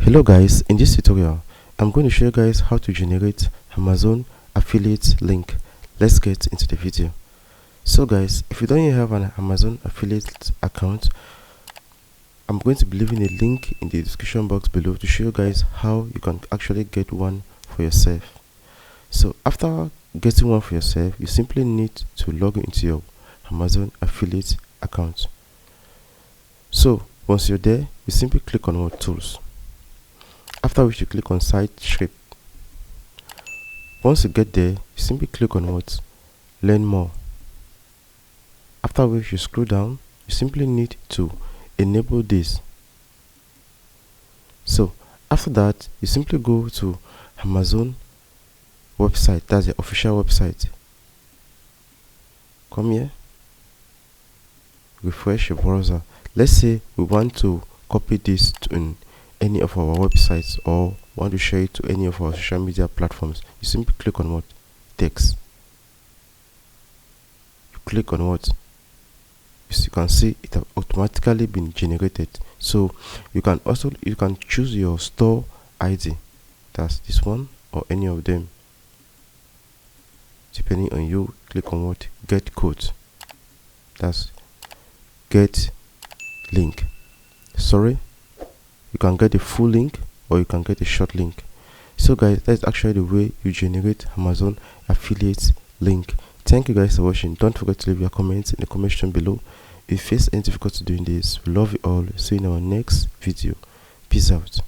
Hello guys, in this tutorial I'm going to show you guys how to generate Amazon affiliate link. Let's get into the video. So guys, if you don't yet have an Amazon affiliate account, I'm going to be leaving a link in the description box below to show you guys how you can actually get one for yourself. So after getting one for yourself, you simply need to log into your Amazon affiliate account. So once you're there, you simply click on what tools. After which you click on site script. Once you get there, you simply click on what? Learn more. After which you scroll down, you simply need to enable this. So after that, you simply go to Amazon website, that's the official website. Come here, refresh your browser. Let's say we want to copy this to any of our websites or want to share it to any of our social media platforms. You simply click on what? Text. You click on what? As you can see, it has automatically been generated. So you can choose your store ID, that's this one or any of them, depending on you. Click on what? Get code, that's get link. Sorry, you can get a full link or you can get a short link. So guys, that's actually the way you generate Amazon affiliate link. Thank you guys for watching. Don't forget to leave your comments in the comment section below. If you face any difficulty doing this, we love you all. See you in our next video. Peace out.